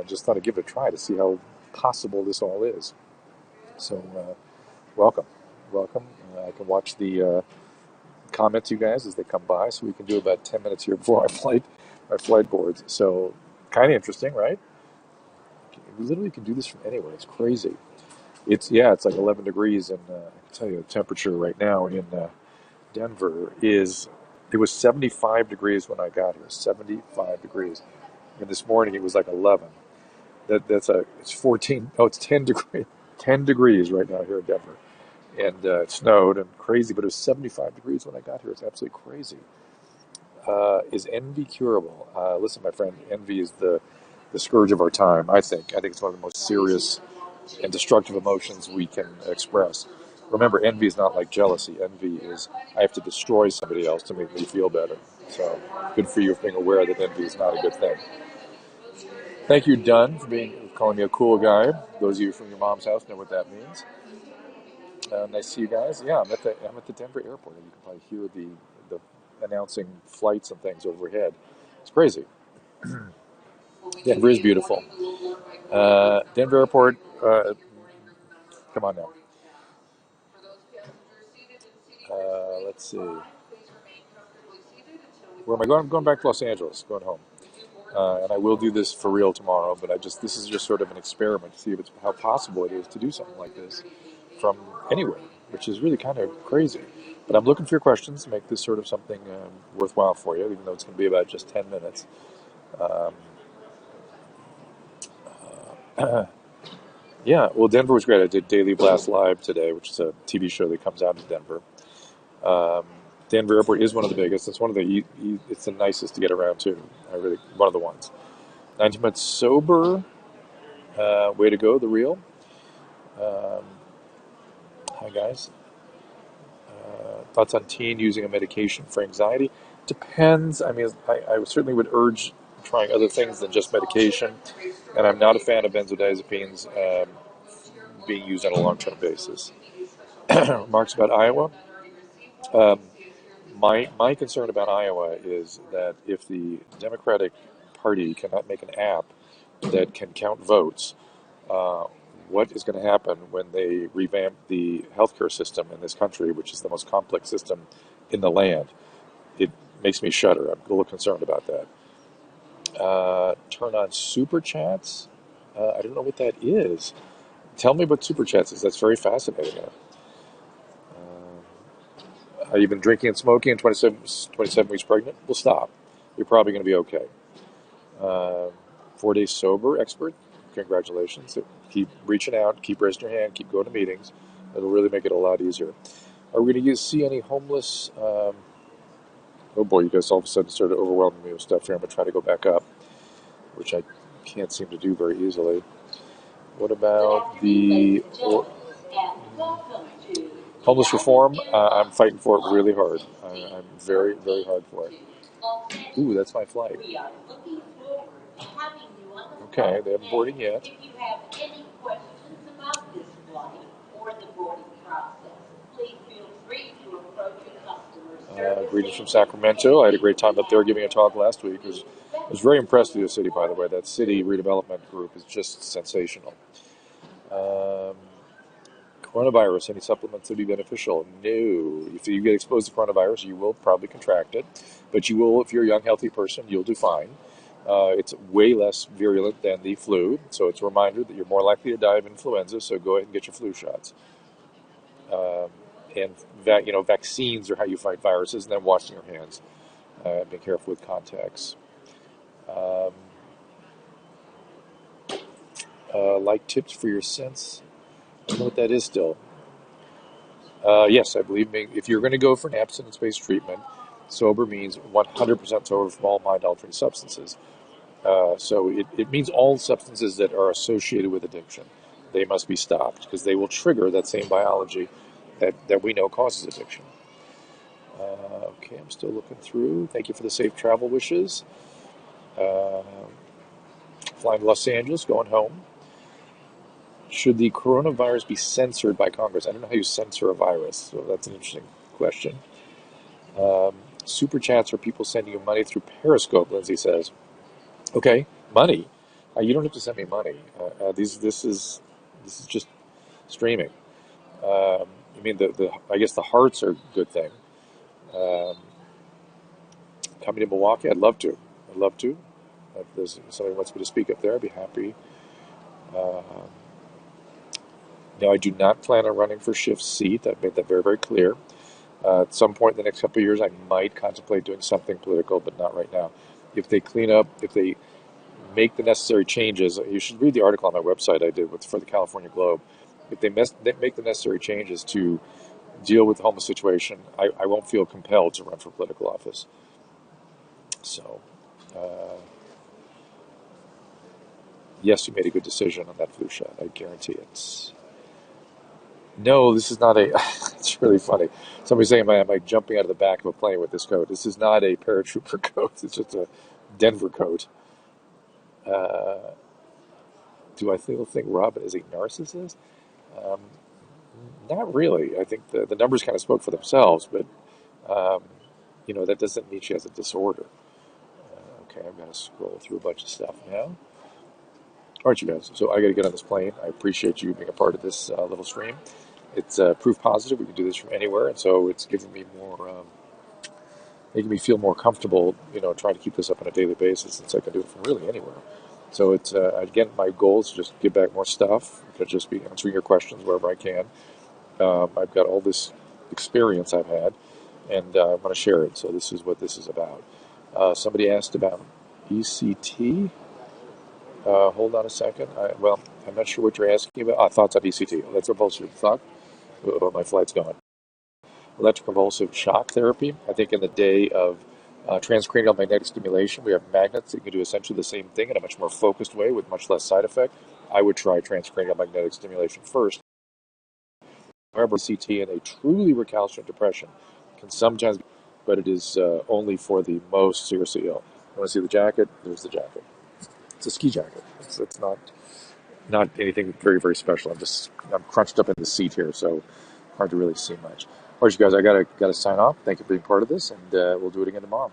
just thought I'd give it a try to see how possible this all is. So, welcome. Welcome. I can watch the comments, you guys, as they come by, so we can do about 10 minutes here before my flight boards. So, kind of interesting, right? We literally can do this from anywhere. It's crazy. It's like 11 degrees, and I can tell you the temperature right now in Denver it was 75 degrees when I got here, 75 degrees. And this morning it was like 11. It's 14, oh, it's 10 degrees, 10 degrees right now here in Denver. And it snowed and crazy, but it was 75 degrees when I got here. It's absolutely crazy. Is envy curable? Listen, my friend, envy is the scourge of our time, I think. I think it's one of the most serious and destructive emotions we can express. Remember, envy is not like jealousy. Envy is, I have to destroy somebody else to make me feel better. So, good for you for being aware that envy is not a good thing. Thank you, Dunn, for calling me a cool guy. Those of you from your mom's house know what that means. Nice to see you guys. Yeah, I'm at the Denver airport, and you can probably hear the announcing flights and things overhead. It's crazy. Denver is beautiful. Denver airport. Come on now. Let's see. Where am I going? I'm going back to Los Angeles. Going home. And I will do this for real tomorrow, but this is just sort of an experiment to see how possible it is to do something like this from anywhere, which is really kind of crazy. But I'm looking for your questions to make this sort of something worthwhile for you, even though it's going to be about just 10 minutes. Yeah, well, Denver was great. I did Daily Blast Live today, which is a TV show that comes out of Denver. Denver Airport is one of the biggest. It's one of it's the nicest to get around to. One of the ones. 19 months sober. Way to go, the real. Hi, guys. Thoughts on teen using a medication for anxiety? Depends. I mean, I certainly would urge trying other things than just medication. And I'm not a fan of benzodiazepines being used on a long-term basis. Remarks about Iowa. My concern about Iowa is that if the Democratic Party cannot make an app that can count votes, what is going to happen when they revamp the healthcare system in this country, which is the most complex system in the land? It makes me shudder. I'm a little concerned about that. Turn on super chats. I don't know what that is. Tell me what super chats is. That's very fascinating. You've been drinking and smoking and 27 weeks pregnant? Well, stop. You're probably going to be okay. 4 days sober expert? Congratulations. So keep reaching out, keep raising your hand, keep going to meetings. It'll really make it a lot easier. Are we going to see any homeless? Oh boy, you guys all of a sudden started overwhelming me with stuff here. I'm going to try to go back up, which I can't seem to do very easily. What about the homeless reform? I'm fighting for it really hard. I'm very, very hard for it. Ooh, that's my flight. Okay, they haven't boarded yet. If you have any questions about this flight or the boarding process, please feel free to approach a customer service. Greetings from Sacramento. I had a great time up there giving a talk last week. I was very impressed with the city, by the way. That city redevelopment group is just sensational. Coronavirus, any supplements that would be beneficial? No. If you get exposed to coronavirus, you will probably contract it. But you will, if you're a young, healthy person, you'll do fine. It's way less virulent than the flu, so it's a reminder that you're more likely to die of influenza, so go ahead and get your flu shots. Vaccines are how you fight viruses, and then washing your hands. Being careful with contacts. Like tips for your sense. I don't know what that is still. Yes, I believe if you're going to go for an abstinence-based treatment, sober means 100% sober from all mind-altering substances. So it means all substances that are associated with addiction. They must be stopped because they will trigger that same biology that we know causes addiction. Okay, I'm still looking through. Thank you for the safe travel wishes. Flying to Los Angeles, going home. Should the coronavirus be censored by Congress? I don't know how you censor a virus, so that's an interesting question. Super chats are people sending you money through Periscope, Lindsay says. Okay, money. You don't have to send me money. This is just streaming. I mean, I guess the hearts are a good thing. Um, Coming to Milwaukee, I'd love to. I'd love to. If there's somebody who wants me to speak up there, I'd be happy. Um, no, I do not plan on running for shift seat. I've made that very, very clear. At some point in the next couple of years, I might contemplate doing something political, but not right now. If they clean up, if they make the necessary changes, you should read the article on my website I did for the California Globe. If they make the necessary changes to deal with the homeless situation, I won't feel compelled to run for political office. So, uh, yes, you made a good decision on that flu shot. I guarantee it. No, this is not a. It's really funny. Somebody's saying, am I jumping out of the back of a plane with this coat? This is not a paratrooper coat. It's just a Denver coat. Uh, do I still think Robin is a narcissist? Um, Not really. I think the numbers kind of spoke for themselves, but um, that doesn't mean she has a disorder. Okay, I'm going to scroll through a bunch of stuff now. All right, you guys. So I got to get on this plane. I appreciate you being a part of this little stream. It's proof positive. We can do this from anywhere, and so it's giving me more, making me feel more comfortable. Trying to keep this up on a daily basis, since I can do it from really anywhere. So it's again, my goal is to just give back more stuff. To just be answering your questions wherever I can. I've got all this experience I've had, and I want to share it. So this is what this is about. Somebody asked about ECT. Hold on a second. I'm not sure what you're asking about. Thoughts on ECT. Electroconvulsive thought. Oh, my flight's gone. Electroconvulsive shock therapy. I think in the day of transcranial magnetic stimulation, we have magnets that can do essentially the same thing in a much more focused way with much less side effect. I would try transcranial magnetic stimulation first. However, CT in a truly recalcitrant depression can sometimes, but it is only for the most seriously ill. You want to see the jacket? There's the jacket. It's a ski jacket. It's not anything very, very special. I'm crunched up in the seat here, so hard to really see much. All right, you guys, I gotta sign off. Thank you for being part of this, and we'll do it again tomorrow.